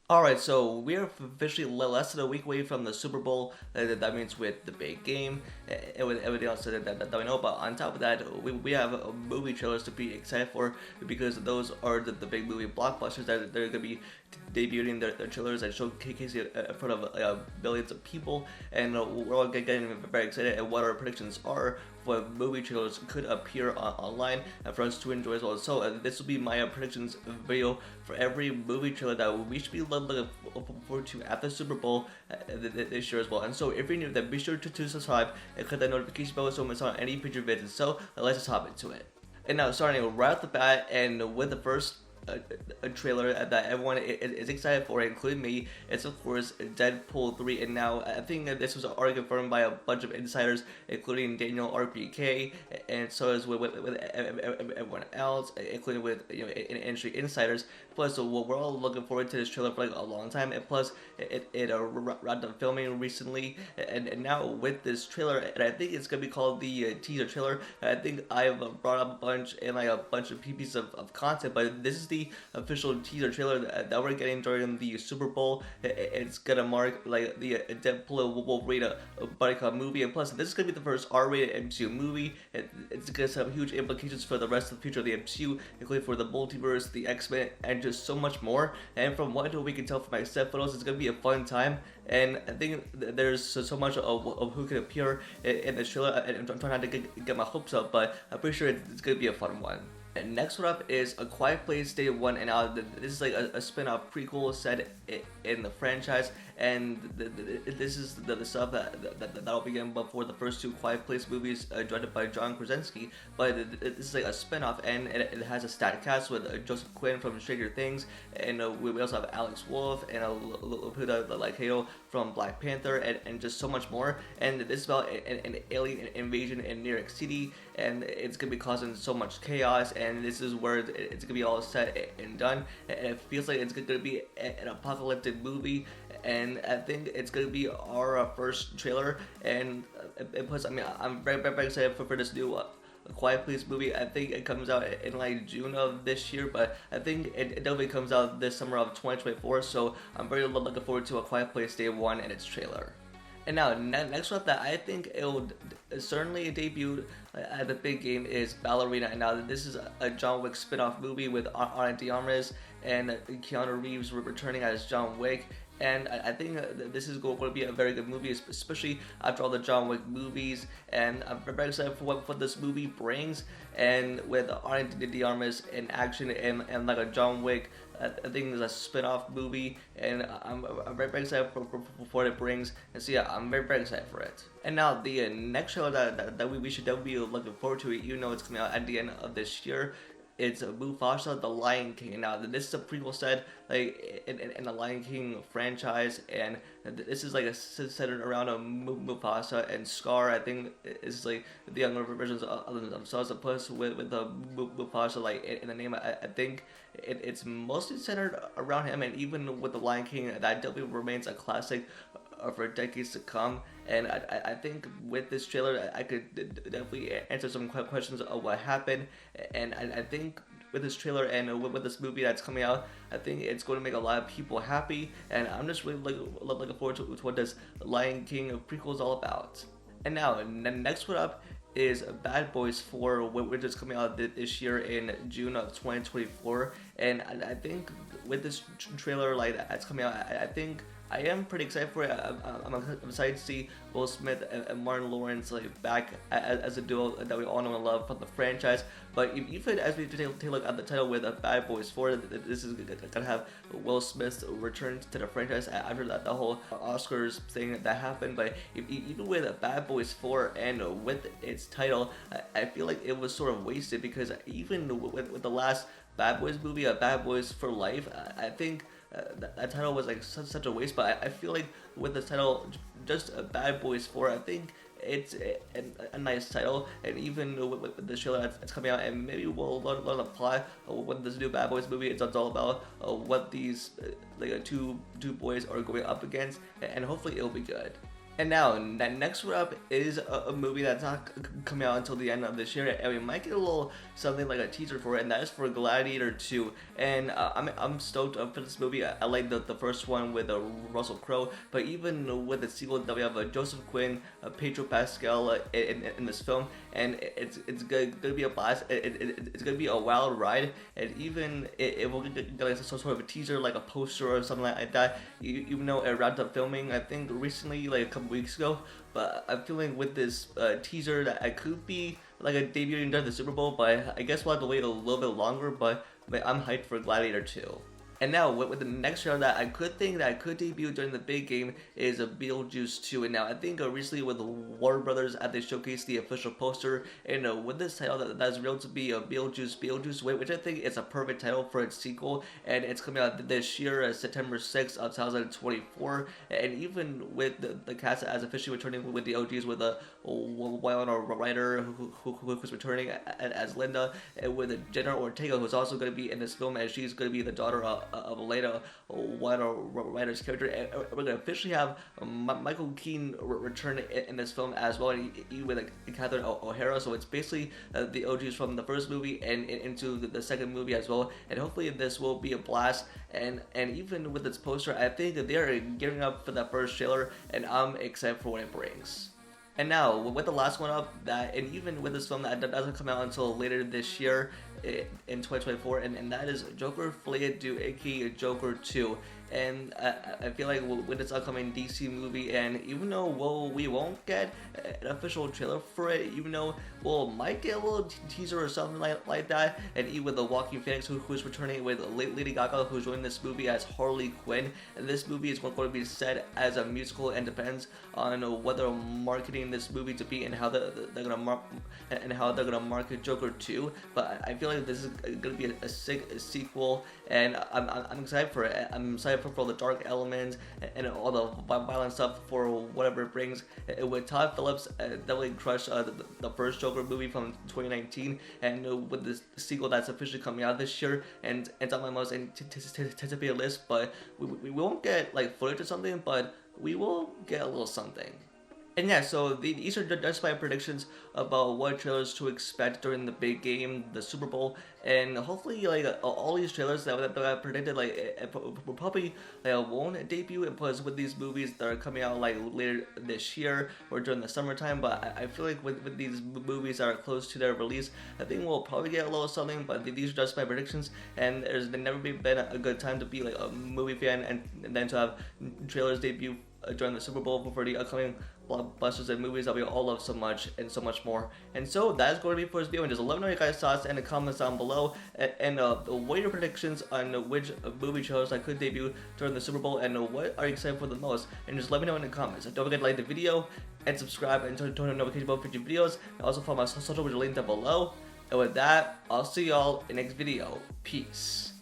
Alright, so we are officially less than a week away from the Super Bowl. That means with the big game and with everything else that we know about. On top of that, we have movie trailers to be excited for because those are the big movie blockbusters that they're going to be debuting their trailers and showcasing in front of billions of people. And we're all getting very excited at what our predictions are for movie trailers could appear online and for us to enjoy as well. So this will be my predictions video for every movie trailer that we should be looking forward to at the Super Bowl this year as well. And so if you're new, then be sure to subscribe and click that notification bell so you don't miss out on any future videos. So let's just hop into it. And now starting right off the bat and with the first a trailer that everyone is excited for, including me. It's of course Deadpool 3, and now I think that this was already confirmed by a bunch of insiders, including Daniel RPK, and so is with everyone else, including with industry insiders. Plus, we're all looking forward to this trailer for like a long time, and plus it wrapped up filming recently, and now with this trailer, and I think it's gonna be called the teaser trailer. I think I've brought up a bunch and like a bunch of pieces of content, but this is the official teaser trailer that we're getting during the Super Bowl. It's gonna mark like the Deadpool Wolverine buddy cop movie, and plus this is gonna be the first R-rated MCU movie. It's gonna have huge implications for the rest of the future of the MCU, including for the multiverse, the X-Men, and just so much more. And from what we can tell from my set photos, it's gonna be a fun time. And I think there's so much of who can appear in the trailer, and I'm trying not to get my hopes up, but I'm pretty sure it's gonna be a fun one. And next one up is A Quiet Place Day 1, and now this is like a spin-off prequel set in the franchise, and this is the stuff that'll begin before the first two Quiet Place movies directed by John Krasinski, but this is like a spin-off, and it has a stacked cast with Joseph Quinn from Stranger Things, and we also have Alex Wolff and Lupita Nyong'o from Black Panther, and just so much more. And this is about an alien invasion in New York City, and it's gonna be causing so much chaos, and this is where it's gonna be all set and done, and it feels like it's gonna be an apocalyptic movie, and I think it's gonna be our first trailer, and plus, I mean, I'm very excited for this new A Quiet Place movie. I think it comes out in like June of this year, but I think it definitely comes out this summer of 2024, so I'm very looking forward to A Quiet Place Day 1 and its trailer. And now, next up that I think it will certainly debut at the big game is Ballerina. And now this is a John Wick spin-off movie with Ana de Armas and Keanu Reeves returning as John Wick. And I think this is going to be a very good movie, especially after all the John Wick movies. And I'm very excited for what this movie brings. And with Ana de Armas in action and like a John Wick, I think it's a spin-off movie, and I'm very excited for what it brings. And so yeah, I'm very excited for it. And now the next show that we should definitely be looking forward to, you know, it's coming out at the end of this year. It's Mufasa, the Lion King. And now this is a prequel set like in the Lion King franchise, and this is like centered around Mufasa and Scar. I think it's like the younger versions of themselves. Plus with the Mufasa like in the name, I think it's mostly centered around him, and even with the Lion King, that definitely remains a classic for decades to come. And I think with this trailer, I could definitely answer some questions of what happened. And I think with this trailer and with this movie that's coming out, I think it's going to make a lot of people happy. And I'm just really looking forward to what this Lion King prequel is all about. And now, next one up is Bad Boys 4, which is coming out this year in June of 2024. And I think with this trailer like that's coming out, I think I am pretty excited for it. I'm excited to see Will Smith and Martin Lawrence like back as a duo that we all know and love from the franchise. But even as we take a look at the title with Bad Boys 4, this is gonna have Will Smith's return to the franchise after the whole Oscars thing that happened. But even with Bad Boys 4 and with its title, I feel like it was sort of wasted, because even with the last Bad Boys movie, Bad Boys for Life, I think that title was like such a waste. But I feel like with the title, just Bad Boys 4, I think it's a nice title. And even with the show that's coming out, and maybe we'll learn the plot what this new Bad Boys movie is all about, what these like two boys are going up against, and hopefully it'll be good. And now, next up is a movie that's not coming out until the end of this year, and we might get a little something like a teaser for it, and that is for Gladiator 2. And I'm stoked for this movie. I like the first one with Russell Crowe, but even with the sequel that we have Joseph Quinn, Pedro Pascal in this film, and it's gonna be a blast. It's gonna be a wild ride, and even it will get like some sort of a teaser, like a poster or something like that. Even though it wrapped up filming, I think recently, like a couple weeks ago, but I'm feeling with this teaser that I could be like a debuting during the Super Bowl, but I guess we'll have to wait a little bit longer, but I'm hyped for Gladiator 2. And now, with the next trailer that I could think that I could debut during the big game is a Beetlejuice 2. And now, I think recently with Warner Brothers they showcased the official poster, and with this title that's revealed to be a Beetlejuice, which I think is a perfect title for its sequel, and it's coming out this year, September 6th of 2024. And even with the cast as officially returning with the OGs, with Winona Ryder who's returning as Linda, and with Jenna Ortega, who's also going to be in this film, as she's going to be the daughter of Elena, Winona Ryder's character. And we're going to officially have Michael Keaton return in this film as well, and even with Catherine O'Hara. So it's basically the OGs from the first movie and into the second movie as well. And hopefully this will be a blast. And even with its poster, I think that they are gearing up for that first trailer, and I'm excited for what it brings. And now, with the last one up, and even with this film that doesn't come out until later this year, in 2024, and that is Joker Folie à Deux, aka Joker 2. And I feel like with this upcoming DC movie, and even though we won't get an official trailer for it, even though might get a little teaser or something like that, and even with the Walking Phoenix who's returning, with Lady Gaga who's joining this movie as Harley Quinn, and this movie is going to be set as a musical, and depends on whether marketing this movie to be and how they're gonna market Joker 2. But I feel like this is gonna be a sick sequel, and I'm excited for it. I'm excited for the dark elements and all the violent stuff for whatever it brings. With Todd Phillips definitely crushed the first Joker movie from 2019, and with this sequel that's officially coming out this year, and it's on my most anticipated list. But we won't get like footage or something, but we will get a little something. And yeah, so these are just my predictions about what trailers to expect during the big game, the Super Bowl, and hopefully like all these trailers that I predicted, like it probably won't debut, because with these movies that are coming out like later this year or during the summertime. But I feel like with these movies that are close to their release, I think we'll probably get a little something. But these are just my predictions, and there's never been a good time to be like a movie fan and then to have trailers debut during the Super Bowl for the upcoming blockbusters and movies that we all love so much, and so much more. And so that's going to be for this video, and just let me know your guys' thoughts in the comments down below, and what are your predictions on which movie trailers I could debut during the Super Bowl, and what are you excited for the most, and just let me know in the comments. And don't forget to like the video and subscribe and turn on the notification bell for future videos, and also follow my social media link down below. And with that, I'll see y'all in the next video. Peace.